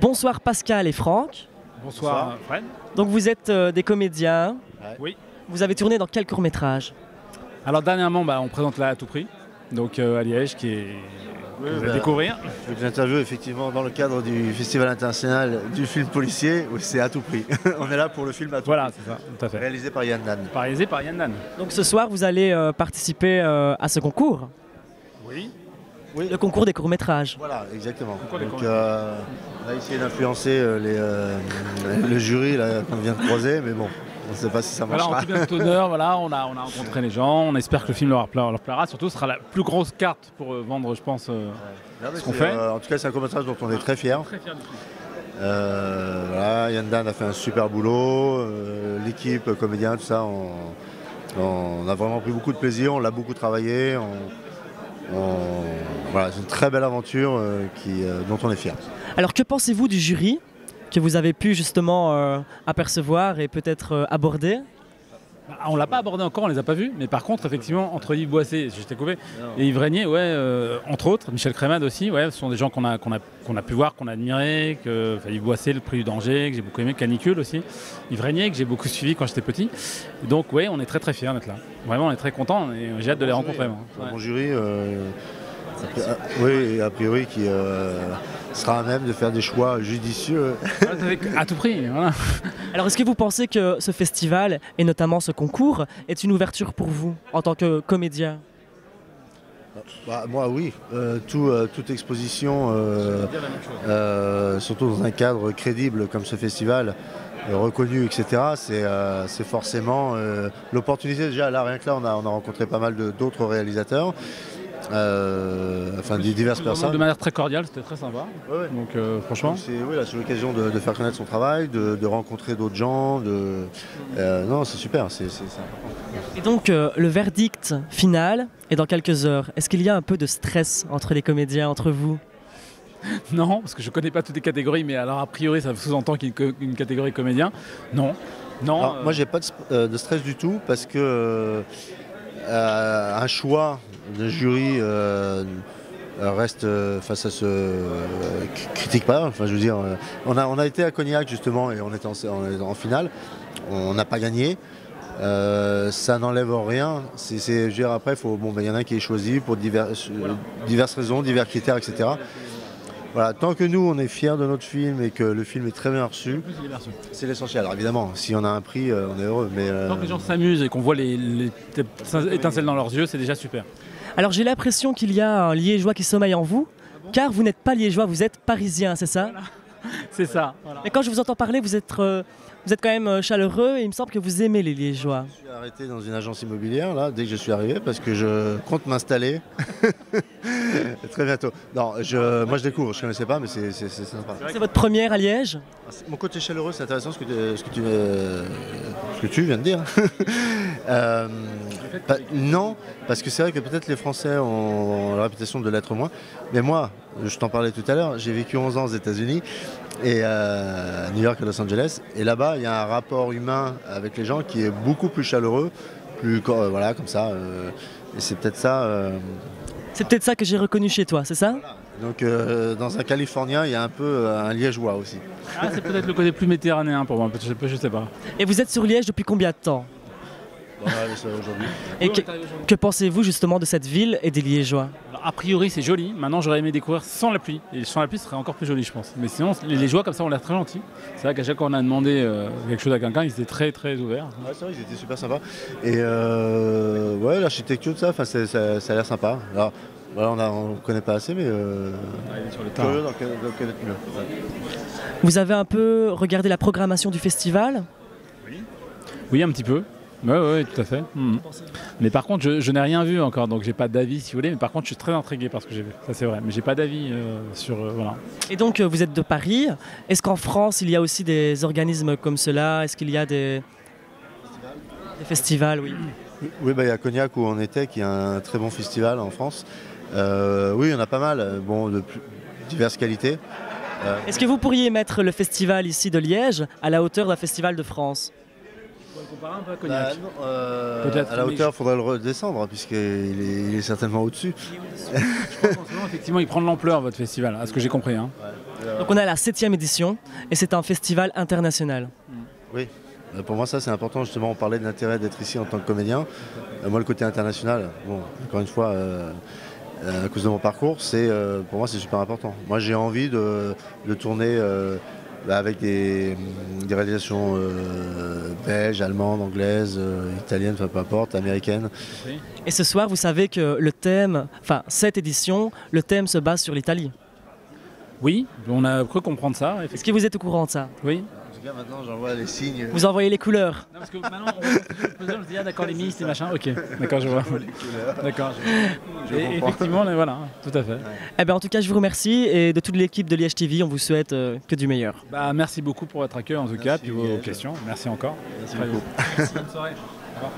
Bonsoir Pascal et Franck. Bonsoir Fred. Donc vous êtes des comédiens. Ouais. Oui. Vous avez tourné dans quel court-métrage? Alors dernièrement, on présente là à tout prix, donc à Liège, qui est vous allez découvrir. J'interviewe effectivement dans le cadre du Festival international du film policier, où c'est à tout prix. On est là pour le film à tout voilà, prix. c'est ça, tout à fait. Réalisé par Yann Dan. Réalisé par Yann Dan. Donc ce soir vous allez participer à ce concours. Oui. Oui. Le concours des courts-métrages. Voilà, exactement. Concours des Donc, courts-métrages. on a essayé d'influencer le jury là, qu'on vient de croiser, mais bon, on ne sait pas si ça Voilà, marchera. en tout bien honneur, voilà, on a rencontré les gens, on espère que le film leur plaira, surtout ce sera la plus grosse carte pour vendre, je pense, ce qu'on fait. En tout cas, c'est un court-métrage dont on est très fiers. Très fiers du film. Voilà, Yann Dan a fait un super boulot, l'équipe, comédien, tout ça, on a vraiment pris beaucoup de plaisir, on l'a beaucoup travaillé. Voilà, c'est une très belle aventure dont on est fiers. Alors que pensez-vous du jury que vous avez pu justement apercevoir et peut-être aborder? On ne l'a pas abordé encore, on ne les a pas vus, mais par contre, effectivement, entre Yves Boisset, je t'ai coupé, et Yves Régnier, entre autres, Michel Crémade aussi, ce sont des gens qu'on a pu voir, qu'on a admiré, Yves Boisset, Le Prix du Danger, que j'ai beaucoup aimé, Canicule aussi, Yves Régnier, que j'ai beaucoup suivi quand j'étais petit. Donc on est très très fiers d'être là. Vraiment, on est très contents et j'ai hâte de les rencontrer. Un bon jury, oui, a priori, qui sera à même de faire des choix judicieux. À tout prix, voilà. Alors est-ce que vous pensez que ce festival, et notamment ce concours, est une ouverture pour vous en tant que comédien? Moi oui, toute exposition, surtout dans un cadre crédible comme ce festival, reconnu, etc., c'est forcément l'opportunité. Déjà là, rien que là, on a rencontré pas mal d'autres réalisateurs. Diverses personnes. De manière très cordiale, c'était très sympa. Ouais. Donc franchement. C'est l'occasion de faire connaître son travail, de rencontrer d'autres gens. Non, c'est super, c'est important. Et donc le verdict final est dans quelques heures. Est-ce qu'il y a un peu de stress entre les comédiens, entre vous? Non, parce que je ne connais pas toutes les catégories, mais alors a priori ça sous-entend qu'il y a une catégorie comédien. Non. Moi j'ai pas de stress du tout parce que un choix de jury reste, ça se critique pas. Enfin, je veux dire, on a été à Cognac justement et on est en finale. On n'a pas gagné. Ça n'enlève rien. Je veux dire, après, il y en a un qui est choisi pour diverses raisons, divers critères, etc. Voilà, tant que nous on est fiers de notre film et que le film est très bien reçu, c'est l'essentiel. Alors évidemment, si on a un prix, on est heureux. Mais tant que les gens s'amusent et qu'on voit les étincelles dans leurs yeux, c'est déjà super. Alors j'ai l'impression qu'il y a un liégeois qui sommeille en vous, car vous n'êtes pas liégeois, vous êtes parisien, c'est ça? Voilà. C'est ça. Voilà. Et quand je vous entends parler, vous êtes quand même chaleureux et il me semble que vous aimez les liégeois. Je suis arrêté dans une agence immobilière là, dès que je suis arrivé parce que je compte m'installer très bientôt. Non, moi je découvre, je ne connaissais pas mais c'est sympa. C'est votre première à Liège? Mon côté chaleureux, c'est intéressant ce que tu viens de dire. Non, parce que c'est vrai que peut-être les Français ont la réputation de l'être moins. Mais moi, je t'en parlais tout à l'heure, j'ai vécu 11 ans aux États-Unis et à New York et Los Angeles. Et là-bas, il y a un rapport humain avec les gens qui est beaucoup plus chaleureux, voilà, comme ça. Et c'est peut-être ça. C'est peut-être ça que j'ai reconnu chez toi, c'est ça? Voilà. Donc dans un Californien, il y a un peu un Liégeois aussi. Ah, c'est peut-être le côté plus méditerranéen pour moi, je sais pas. Et vous êtes sur Liège depuis combien de temps? Aujourd'hui. Et que pensez-vous justement de cette ville et des Liégeois? Alors, a priori c'est joli, maintenant j'aurais aimé découvrir sans la pluie, et sans la pluie ce serait encore plus joli je pense. Mais sinon les Liégeois comme ça ont l'air très gentils. C'est vrai qu'à chaque fois qu'on a demandé quelque chose à quelqu'un, ils étaient très très ouverts. Ouais, c'est vrai, ils étaient super sympas. Et l'architecture de ça a l'air sympa. Alors, voilà, on ne connaît pas assez, mais sur le curieux d'en connaître mieux. Ouais. Vous avez un peu regardé la programmation du festival? Oui, un petit peu. Oui, tout à fait. Mais par contre, je n'ai rien vu encore, donc j'ai pas d'avis si vous voulez. Mais par contre, je suis très intrigué par ce que j'ai vu. Ça, c'est vrai. Mais j'ai pas d'avis sur. Voilà. Et donc, vous êtes de Paris. Est-ce qu'en France, il y a aussi des organismes comme cela? Est-ce qu'il y a des festivals, oui. Oui, il y a Cognac où on était, qui est un très bon festival en France. Oui, il y en a pas mal, de diverses qualités. Est-ce que vous pourriez mettre le festival ici de Liège à la hauteur d'un festival de France? On pourrait comparer un peu à Cognac. Peut-être. À la hauteur, il faudrait le redescendre, puisqu'il est certainement au-dessus. Je pense qu'en ce moment, effectivement, il prend de l'ampleur, votre festival, à ce que j'ai compris. Hein. Ouais. Donc on est à la 7e édition et c'est un festival international. Oui, pour moi ça c'est important, justement on parlait de l'intérêt d'être ici en tant que comédien. Moi le côté international, bon, encore une fois, à cause de mon parcours, pour moi c'est super important. Moi j'ai envie de tourner avec des réalisations belges, allemandes, anglaises, italiennes, enfin peu importe, américaines. Et ce soir vous savez que le thème, enfin cette édition, le thème se base sur l'Italie. Oui, on a cru comprendre ça. Est-ce que vous êtes au courant de ça? Oui. En tout cas maintenant j'envoie les signes. Vous envoyez les couleurs? Non, parce que maintenant on se dit d'accord les ministres, les machins, ok, d'accord je vois. D'accord. Et effectivement, voilà, tout à fait. Eh bien, en tout cas, je vous remercie et de toute l'équipe de Liège TV, on vous souhaite que du meilleur. Bah, merci beaucoup pour votre accueil en tout cas, puis vos questions. Merci encore. Merci beaucoup. Merci, bonne soirée. Au revoir.